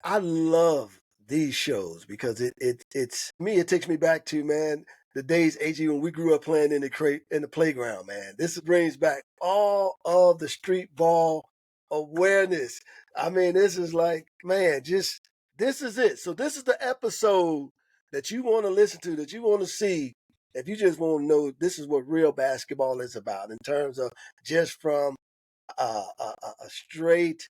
I love these shows because it's me. It takes me back to, man, the days, Agee, when we grew up playing in the playground. Man, this brings back all of the street ball awareness. I mean, this is like, man, just this is it. So this is the episode that you want to listen to, that you want to see. If you just want to know, this is what real basketball is about in terms of just from a straight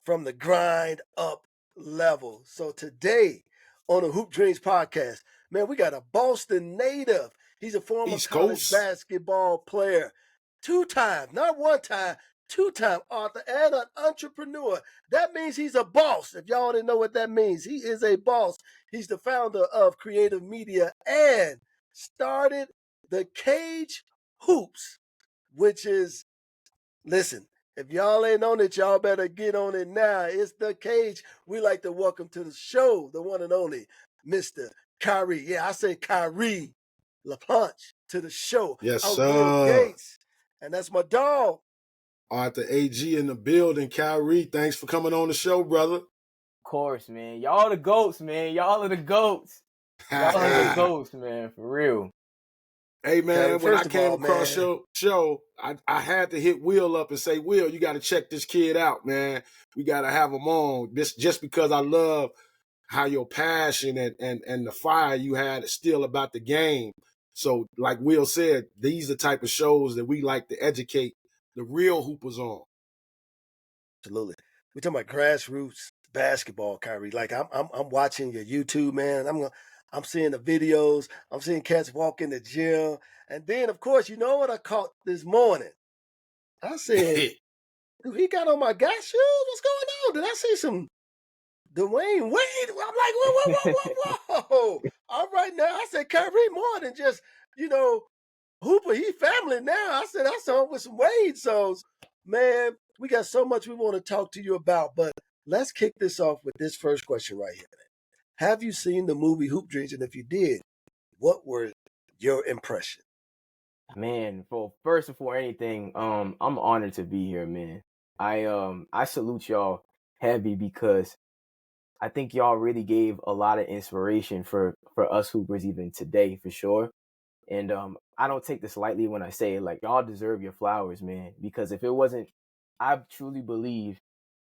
from the grind up level. So today on the Hoop Dreams podcast, man, we got a Boston native. He's a former East college Coast. basketball player. 2 times, not 1 time, 2-time author and an entrepreneur. That means he's a boss. If y'all didn't know what that means, he is a boss. He's the founder of Creative Media and started the Cage Hoops, which is, listen, if y'all ain't on it, y'all better get on it now. It's the Cage. We like to welcome to the show the one and only Mr. Kyree. Yeah, I say Kyree LaPlanche to the show. Yes, I'm sir. Will Gates, and that's my dog. Arthur Agee in the building. Kyree, thanks for coming on the show, brother. Of course, man. Y'all the GOATs, man. Y'all are the GOATs. Y'all are the GOATs, man. For real. Hey, man, when I came across man, your show, I had to hit Will up and say, Will, you got to check this kid out, man. We got to have him on. This just because I love how your passion and the fire you had is still about the game. So, like Will said, these are the type of shows that we like to educate the real hoopers on. Absolutely. We're talking about grassroots basketball, Kyree. Like I'm watching your YouTube, man. I'm seeing the videos. I'm seeing cats walk in the gym. And then, of course, you know what I caught this morning? I said, dude, he got on my guy shoes? What's going on? Did I see some Dwayne Wade? I'm like, whoa. All right now. I said, Kyrie more than just, Hooper. He family now. I said, I saw him with some Wade. So, man, we got so much we want to talk to you about. But let's kick this off with this first question right here. Have you seen the movie Hoop Dreams? And if you did, what were your impressions? Man, first before anything, I'm honored to be here, man. I salute y'all heavy because I think y'all really gave a lot of inspiration for us hoopers even today, for sure. And I don't take this lightly when I say it, like, y'all deserve your flowers, man. Because if it wasn't, I truly believe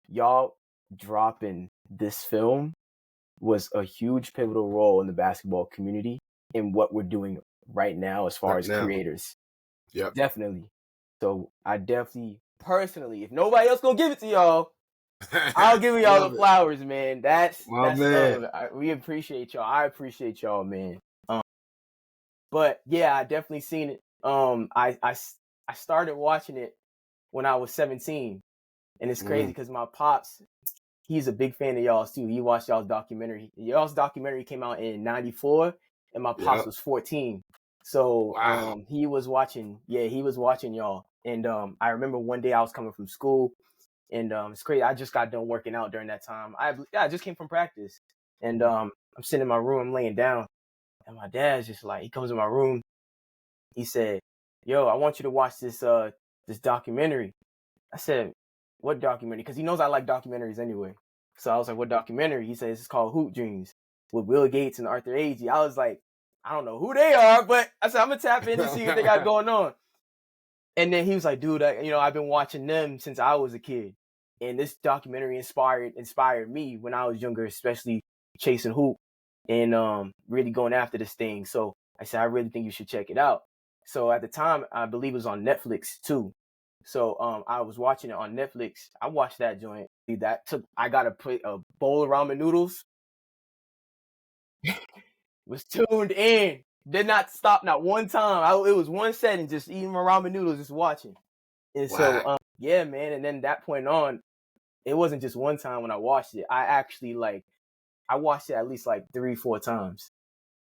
y'all dropping this film was a huge pivotal role in the basketball community in what we're doing right now as far as creators. Yeah, definitely. So I definitely, personally, if nobody else gonna give it to y'all, I'll give y'all the flowers, man. That's man. We appreciate y'all. I appreciate y'all, man. But yeah, I definitely seen it. I started watching it when I was 17, and it's crazy because my pops, he's a big fan of y'all's too. He watched y'all's documentary. Y'all's documentary came out in '94, and my pops was 14. So he was watching y'all. And I remember one day I was coming from school, and it's crazy. I just got done working out during that time. I just came from practice, and I'm sitting in my room, I'm laying down, and my dad's just like, he comes in my room. He said, "Yo, I want you to watch this documentary." I said, "What documentary?" Because he knows I like documentaries anyway. So I was like, "What documentary?" He says it's called Hoop Dreams with Will Gates and Arthur Agee. I was like, I don't know who they are, but I said, I'm gonna tap in to see what they got going on. And then he was like, "Dude, I've been watching them since I was a kid, and this documentary inspired me when I was younger, especially chasing hoop and really going after this thing." So I said, "I really think you should check it out." So at the time, I believe it was on Netflix too. So I was watching it on Netflix. I watched that joint. I got a bowl of ramen noodles. Was tuned in. Did not stop not one time. It was one setting, just eating my ramen noodles, just watching. And so, yeah, man. And then that point on, it wasn't just one time when I watched it. I actually I watched it at least 3-4 times.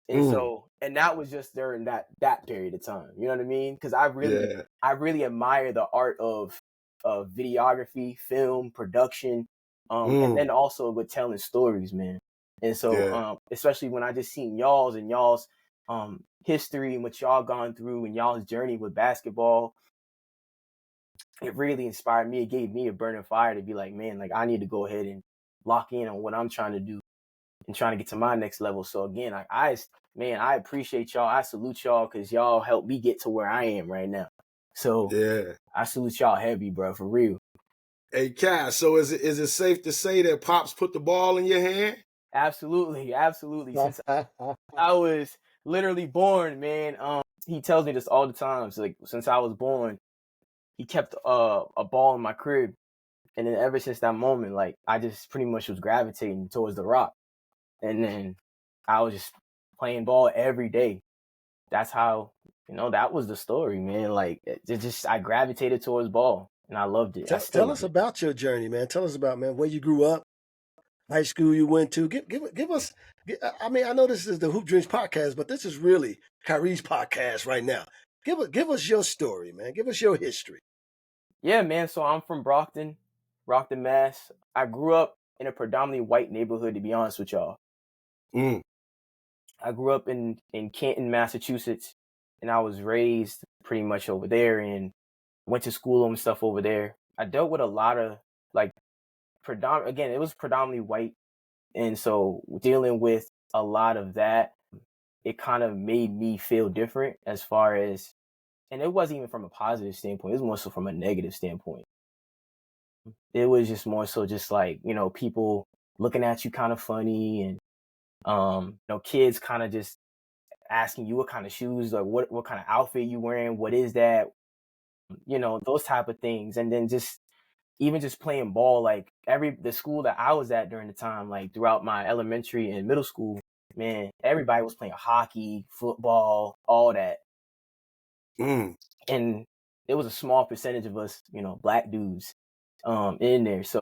And so, and that was just during that period of time. You know what I mean? Because I really admire the art of videography, film, production, and then also with telling stories, man. And so, especially when I just seen y'all's history and what y'all gone through and y'all's journey with basketball, it really inspired me. It gave me a burning fire to be like, man, like I need to go ahead and lock in on what I'm trying to do and trying to get to my next level. So again, I appreciate y'all. I salute y'all because y'all helped me get to where I am right now. So Yeah. I salute y'all heavy, bro, for real. Hey, Cass, so is it safe to say that Pops put the ball in your hand? Absolutely. Since I was literally born, man, he tells me this all the time. So, like, since I was born, he kept a ball in my crib. And then ever since that moment, like, I just pretty much was gravitating towards the rock. And then I was just playing ball every day. That's how, that was the story, man. Like, I gravitated towards ball and I loved it. Tell us about your journey, man. Tell us about, man, where you grew up, high school you went to. Give us. I mean, I know this is the Hoop Dreams podcast, but this is really Kyree's podcast right now. Give us your story, man. Give us your history. Yeah, man. So I'm from Brockton, Mass. I grew up in a predominantly white neighborhood, to be honest with y'all. I grew up in Canton, Massachusetts, and I was raised pretty much over there and went to school and stuff over there. I dealt with a lot of it was predominantly white. And so dealing with a lot of that, it kind of made me feel different as far as, and it wasn't even from a positive standpoint. It was more so from a negative standpoint. It was just more so just like, people looking at you kind of funny and, kids kind of just asking you what kind of shoes or what kind of outfit you wearing. What is that? Those type of things. And then even just playing ball, like the school that I was at during the time, like throughout my elementary and middle school, man, everybody was playing hockey, football, all that. And it was a small percentage of us, black dudes, in there. So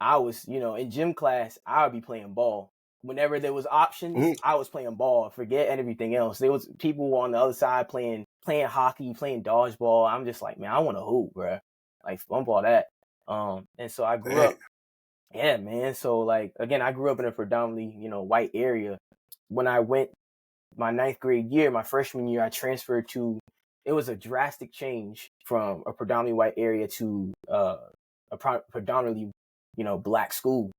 I was, in gym class, I would be playing ball. Whenever there was options, I was playing ball. Forget everything else. There was people on the other side playing hockey, playing dodgeball. I'm just like, man, I want to hoop, bro. Like, bump all that. And so I grew up. Yeah, man. So like, again, I grew up in a predominantly, white area. When I went my 9th grade year, my freshman year, I transferred it was a drastic change from a predominantly white area to a predominantly, black school.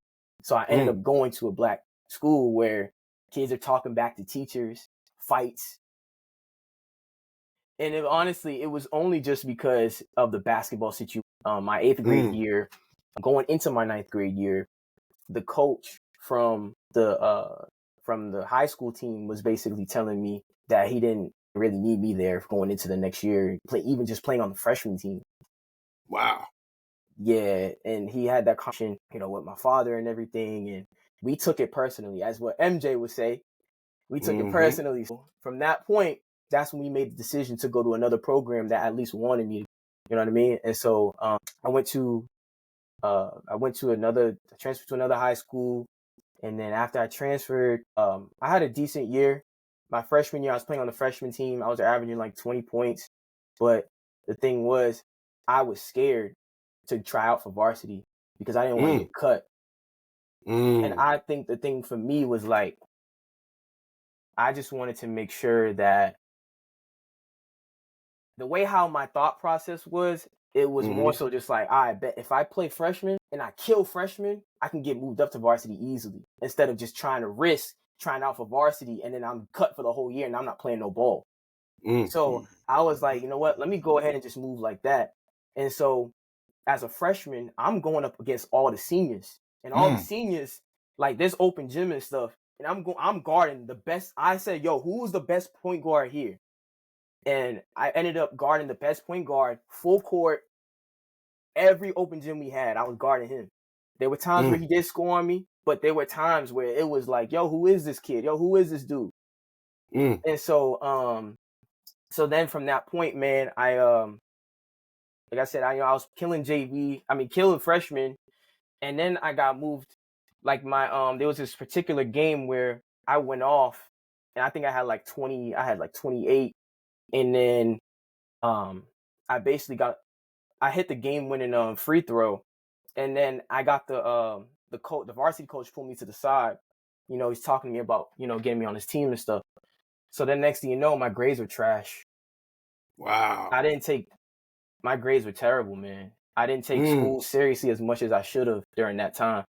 So I ended up going to a black school where kids are talking back to teachers, fights. And honestly, it was only just because of the basketball situation. My 8th grade year, going into my 9th grade year, the coach from the high school team was basically telling me that he didn't really need me there going into the next year, even just playing on the freshman team. Wow. Yeah, and he had that conversation, with my father and everything, and we took it personally, as what MJ would say. We took it personally. So from that point, that's when we made the decision to go to another program that at least wanted me. You know what I mean? And so I transferred to another high school. And then after I transferred, I had a decent year. My freshman year, I was playing on the freshman team. I was averaging like 20 points. But the thing was, I was scared to try out for varsity because I didn't want to get cut. And I think the thing for me was like, I just wanted to make sure that the way how my thought process was, it was more so just like, I bet if I play freshman and I kill freshman, I can get moved up to varsity easily instead of just trying to risk trying out for varsity and then I'm cut for the whole year and I'm not playing no ball. So I was like, you know what, let me go ahead and just move like that. And so as a freshman, I'm going up against all the seniors and all the seniors, like there's open gym and stuff. And I'm guarding the best. I said, yo, who's the best point guard here? And I ended up guarding the best point guard, full court. Every open gym we had, I was guarding him. There were times where he did score on me, but there were times where it was like, yo, who is this kid? Yo, who is this dude? And so, so then from that point, man, I like I said, I was killing killing freshmen, and then I got moved. Like there was this particular game where I went off, and I think I had like 28, and then I hit the game winning free throw, and then I got the varsity coach pulled me to the side. He's talking to me about getting me on his team and stuff. So then next thing you know, my grades were trash. Wow. I didn't take my grades were terrible, man. I didn't take school seriously as much as I should have during that time.